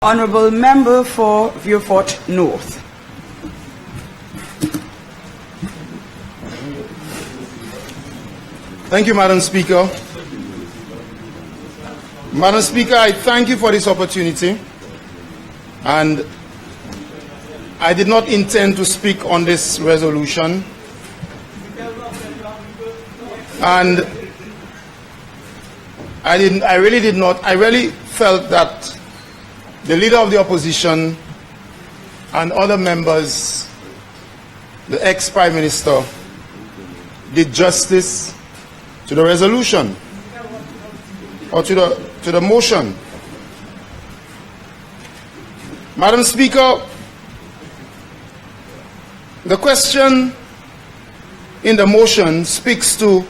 Honourable Member for Vieux-Fort North. Thank you, Madam Speaker. Madam Speaker, I thank you for this opportunity, and I did not intend to speak on this resolution, and I really felt that the Leader of the Opposition and other members, the ex-Prime Minister, did justice to the resolution, or to the motion. Madam Speaker, the question in the motion speaks to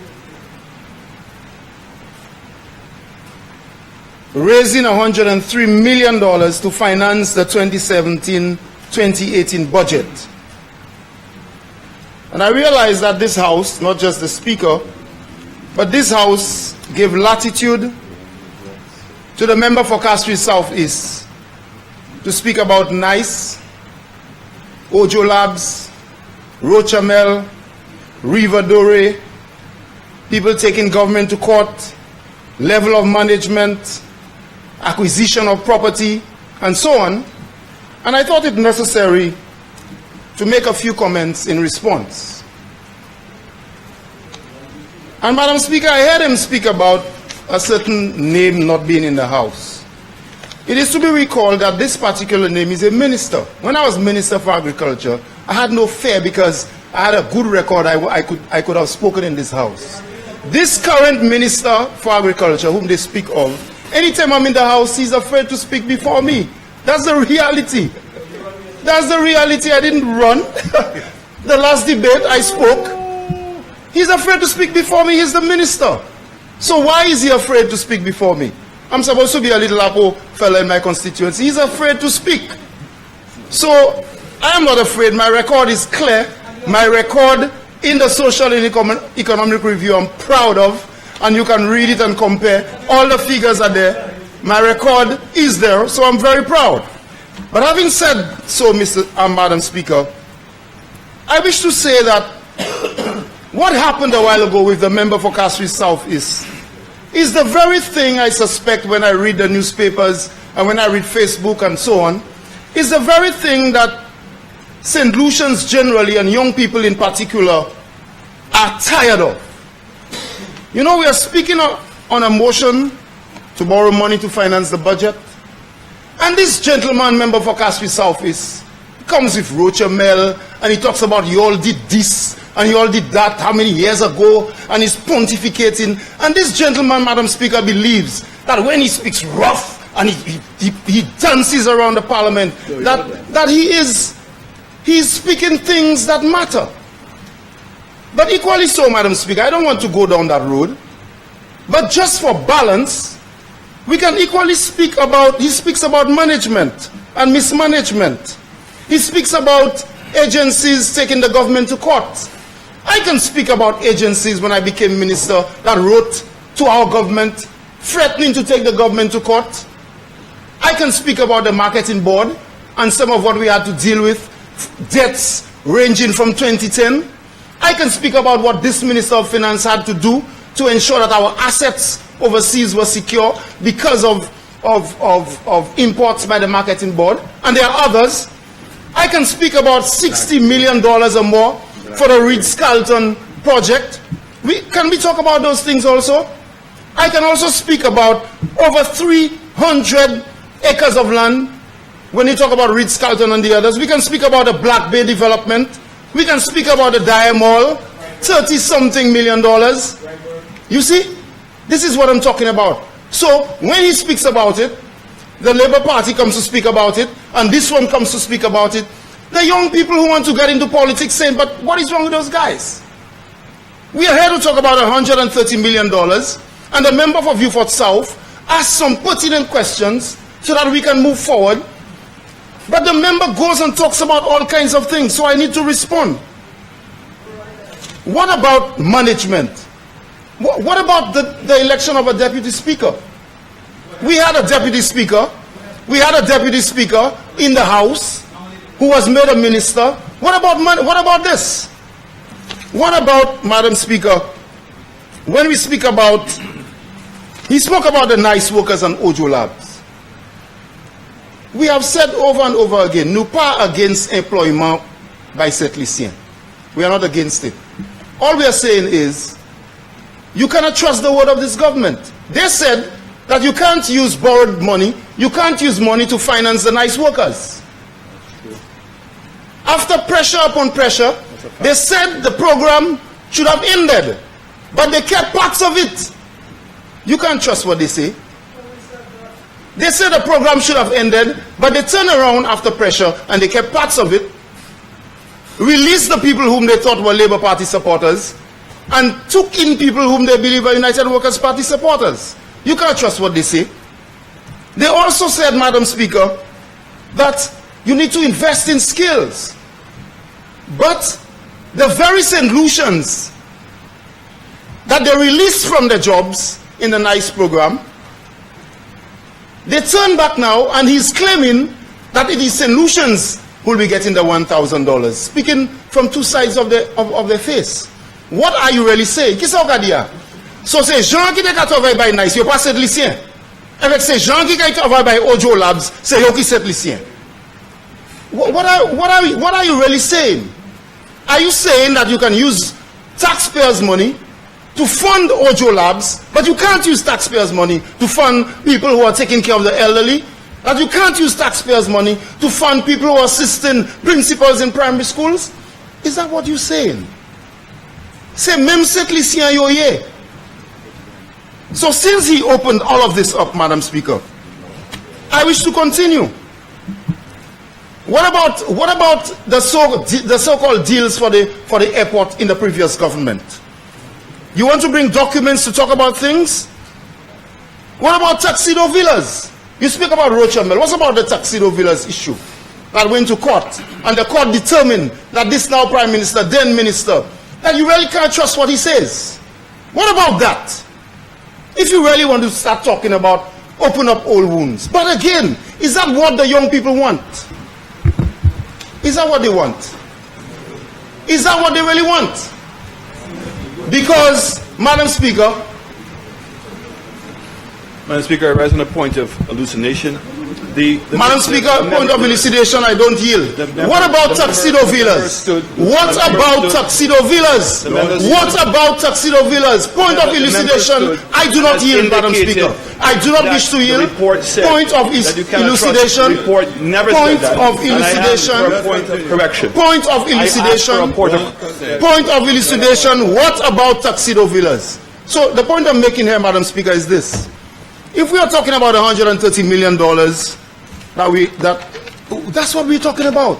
raising $103 million to finance the 2017-2018 budget. And I realize that this House, not just the Speaker, but this House gave latitude to the member for Castries South East to speak about NICE, Ojo Labs, Rochamel, River Dore, people taking government to court, level of management, acquisition of property, and so on. And I thought it necessary to make a few comments in response. And Madam Speaker, I heard him speak about a certain name not being in the House. It is to be recalled that this particular name is a minister. When I was Minister for Agriculture, I had no fear because I had a good record. I could have spoken in this House. This current Minister for Agriculture, whom they speak of, anytime I'm in the House, he's afraid to speak before me. That's the reality. That's the reality. I didn't run. The last debate I spoke. He's afraid to speak before me. He's the minister. So why is he afraid to speak before me? I'm supposed to be a little Apo fella in my constituency. He's afraid to speak. So I am not afraid. My record is clear. My record in the Social and Economic Review I'm proud of. And you can read it and compare. All the figures are there. My record is there, so I'm very proud. But having said so, Madam Speaker, I wish to say that what happened a while ago with the member for Castries South East is the very thing I suspect when I read the newspapers and when I read Facebook and so on, is the very thing that St. Lucians generally and young people in particular are tired of. You know, we are speaking on a motion to borrow money to finance the budget. And this gentleman, member for Castries South East, comes with Rochamel and he talks about you all did this and you all did that how many years ago, and he's pontificating. And this gentleman, Madam Speaker, believes that when he speaks rough and he dances around the parliament, that he's speaking things that matter. But equally so, Madam Speaker, I don't want to go down that road. But just for balance, we can equally speak about, he speaks about management and mismanagement. He speaks about agencies taking the government to court. I can speak about agencies when I became minister that wrote to our government threatening to take the government to court. I can speak about the marketing board and some of what we had to deal with, debts ranging from 2010. I can speak about what this Minister of Finance had to do to ensure that our assets overseas were secure because of imports by the marketing board. And there are others. I can speak about $60 million or more for the Ritz-Carlton project. Can we talk about those things also? I can also speak about over 300 acres of land. When you talk about Ritz-Carlton and the others, we can speak about the Black Bay development. We can speak about the Dyer Mall, $30-something million. You see, this is what I'm talking about. So when he speaks about it, the Labour Party comes to speak about it, and this one comes to speak about it. The young people who want to get into politics saying, but what is wrong with those guys? We are here to talk about $130 million, and the member for Vieux-Fort South asked some pertinent questions so that we can move forward. But the member goes and talks about all kinds of things, so I need to respond. What about management? What about the election of a deputy speaker? We had a deputy speaker We had a deputy speaker in the House who was made a minister. What about money? What about this? What about, Madam Speaker, when we speak about, he spoke about the nice workers and Ojo Labs. We have said over and over again, nous pas against employment by cet lycéen. We are not against it. All we are saying is, you cannot trust the word of this government. They said that you can't use borrowed money, you can't use money to finance the nice workers. After pressure upon pressure, they said the program should have ended, but they kept parts of it. You can't trust what they say. They said the program should have ended, but they turned around after pressure and they kept parts of it, released the people whom they thought were Labour Party supporters, and took in people whom they believe are United Workers' Party supporters. You can't trust what they say. They also said, Madam Speaker, that you need to invest in skills. But the very St. Lucians that they released from their jobs in the NICE program, they turn back now and he's claiming that it is St. Lucians who will be getting the $1,000, speaking from two sides of their face. What are you really saying? Qu'est-ce qu'on va dire? So c'est gens qui travaillent by NICE, yo pas cet lycéen. Avec ces gens qui travaillent by Ojo Labs, c'est yo qui cet lycéen. What are you really saying? Are you saying that you can use taxpayers' money to fund Ojo Labs, but you can't use taxpayers' money to fund people who are taking care of the elderly? That you can't use taxpayers' money to fund people who are assisting principals in primary schools? Is that what you're saying? C'est même cet lycéen yo ye. So since he opened all of this up, Madam Speaker, I wish to continue. What about the so-called deals for the airport in the previous government? You want to bring documents to talk about things? What about Tuxedo Villas? You speak about Rochamel. What's about the Tuxedo Villas issue that went to court, and the court determined that this now Prime Minister, then Minister, that you really can't trust what he says? What about that? If you really want to start talking about open up old wounds. But again, is that what the young people want? Is that what they want? Is that what they really want? Because, Madam Speaker, Madam Speaker, I rise on a point of hallucination. Madam Speaker, point of elucidation, I don't yield. What about Tuxedo Villas? What about Tuxedo Villas? What about Tuxedo Villas? Point of elucidation, I do not yield, Madam Speaker. I do not wish to yield. Point of elucidation. Point of elucidation. Point of elucidation. Point of elucidation. What about Tuxedo Villas? So the point I'm making here, Madam Speaker, is this. If we are talking about $130 million, that's what we're talking about.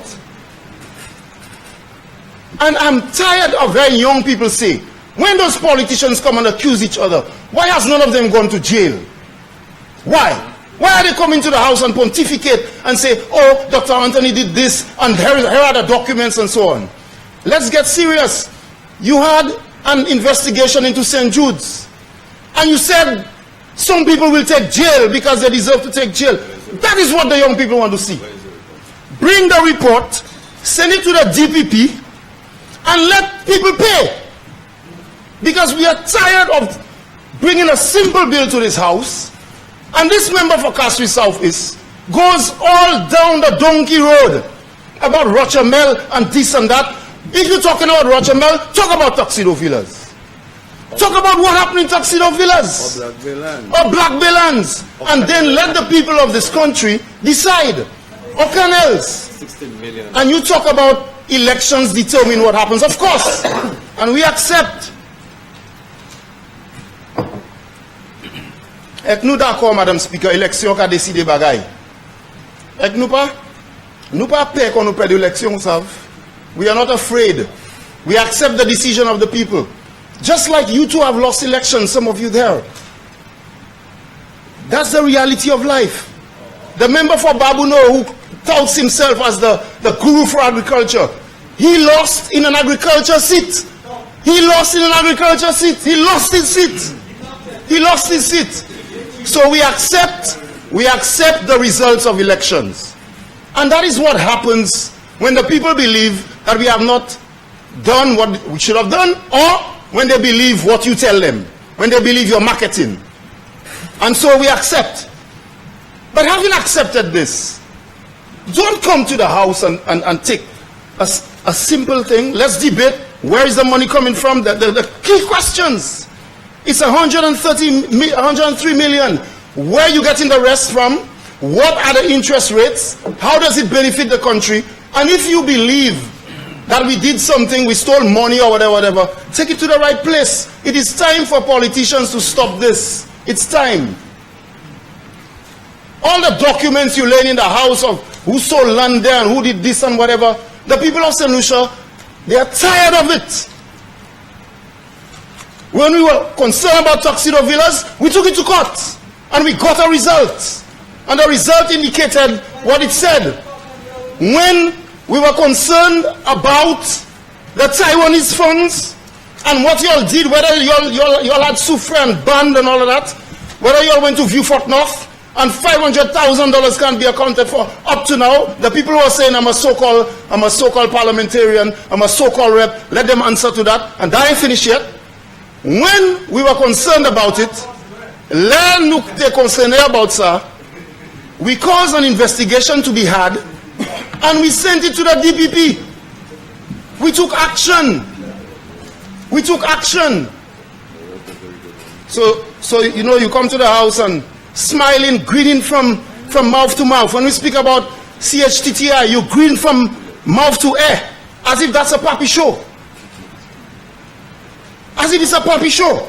And I'm tired of hearing young people say, when those politicians come and accuse each other, why has none of them gone to jail? Why? Why are they coming to the house and pontificate and say, oh, Dr. Anthony did this, and here are the documents and so on? Let's get serious. You had an investigation into St. Jude's, and you said some people will take jail because they deserve to take jail. That is what the young people want to see. Bring the report, send it to the DPP, and let people pay. Because we are tired of bringing a simple bill to this house, and this member for Kasri South East goes all down the donkey road about Rochamel and this and that. If you're talking about Rochamel, talk about Tuxedo Villas. Talk about what happened in Tuxedo Villas or Black Baylands, and then let the people of this country decide. Or can else? 16 million. And you talk about elections determine what happens, of course, and we accept. Ek nou d'accord, Madam Speaker, élection ka décide bagay. Ek nou pa pay kon nou perd élection, sav. We are not afraid. We accept the decision of the people. Just like you two have lost elections, some of you there. That's the reality of life. The member for Babuno, who touts himself as the guru for agriculture, he lost in an agriculture seat. He lost in an agriculture seat. He lost his seat. He lost his seat. So we accept we accept the results of elections. And that is what happens when the people believe that we have not done what we should have done, or when they believe what you tell them, when they believe your marketing. And so we accept. But having accepted this, don't come to the house and take a simple thing. Let's debate. Where is the money coming from? The key questions. It's 103 million. Where are you getting the rest from? What are the interest rates? How does it benefit the country? And if you believe that we did something, we stole money or whatever, take it to the right place. It is time for politicians to stop this. It's time. All the documents you learn in the house of who sold land there and who did this and whatever, the people of St. Lucia, they are tired of it. When we were concerned about Tuxedo Villas, we took it to court and we got a result. And the result indicated what it said. When we were concerned about the Taiwanese funds and what you all did, whether you all had Sufre and band and all of that, whether you all went to Vieux-Fort North and $500,000 can't be accounted for up to now, the people who are saying I'm a so-called parliamentarian, I'm a so-called rep, let them answer to that, and that ain't finished yet. When we were concerned about it, we caused an investigation to be had, and we sent it to the DPP. We took action. We took action. So you know, you come to the house and smiling, grinning from mouth to mouth. When we speak about CHTTI, you grin from mouth to ear, as if that's a puppy show. As if it's a puppy show.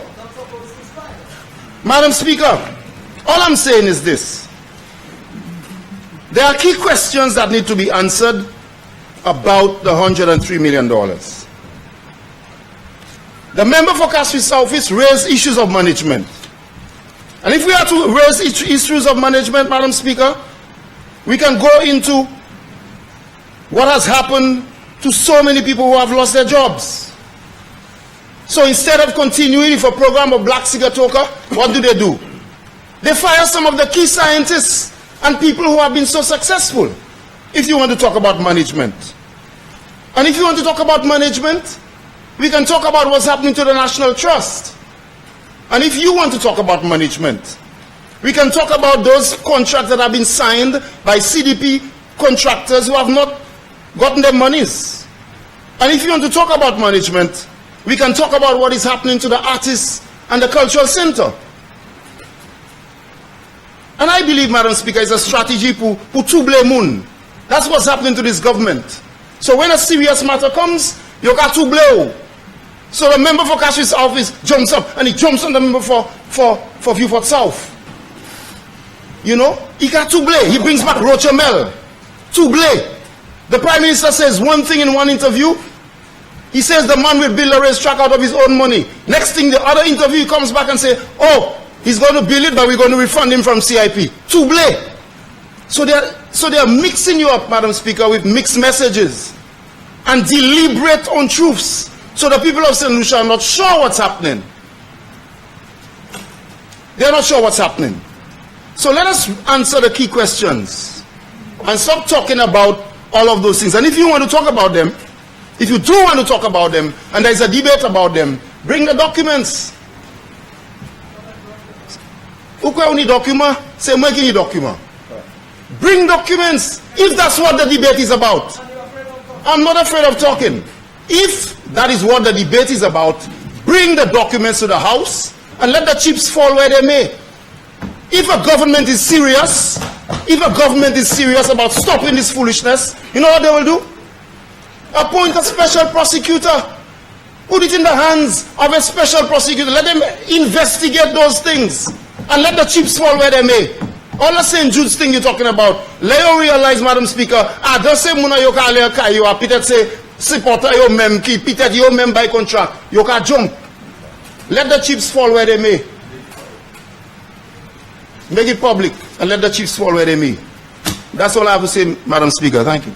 Madam Speaker, all I'm saying is this. There are key questions that need to be answered about the $103 million. The member for Castle South East raised issues of management. And if we are to raise issues of management, Madam Speaker, we can go into what has happened to so many people who have lost their jobs. So instead of continuing with a program of Black Sigatoka, what do? They fire some of the key scientists and people who have been so successful, if you want to talk about management. And if you want to talk about management, we can talk about what's happening to the National Trust. And if you want to talk about management, we can talk about those contracts that have been signed by CDP contractors who have not gotten their monies. And if you want to talk about management, we can talk about what is happening to the artists and the cultural center. And I believe, Madam Speaker, it's a strategy to blame moon. That's what's happening to this government. So when a serious matter comes, you got to blame. So the member for Cash's office jumps up and he jumps on the member for Vieux-Fort South. You know, he got to blame. He brings back Rochamel. To blame. The Prime Minister says one thing in one interview. He says the man will build a racetrack out of his own money. Next thing, the other interview, he comes back and says, oh, he's going to build it, but we're going to refund him from CIP. To blame. So they are mixing you up, Madam Speaker, with mixed messages and deliberate untruths. So the people of St. Lucia are not sure what's happening. They are not sure what's happening. So let us answer the key questions and stop talking about all of those things. And if you want to talk about them, if you do want to talk about them, and there is a debate about them, bring the documents. Bring documents, if that's what the debate is about. I'm not afraid of talking. If that is what the debate is about, bring the documents to the House and let the chips fall where they may. If a government is serious, about stopping this foolishness, you know what they will do? Appoint a special prosecutor. Put it in the hands of a special prosecutor. Let them investigate those things and let the chips fall where they may. All the St. Jude's thing you're talking about, let you realize, Madam Speaker, don't say muna yo ka le ka yo pitet say supporter yo mem ki pitet yo mem by contract. You can jump. Let the chips fall where they may. Make it public and let the chips fall where they may. That's all I have to say, Madam Speaker. Thank you.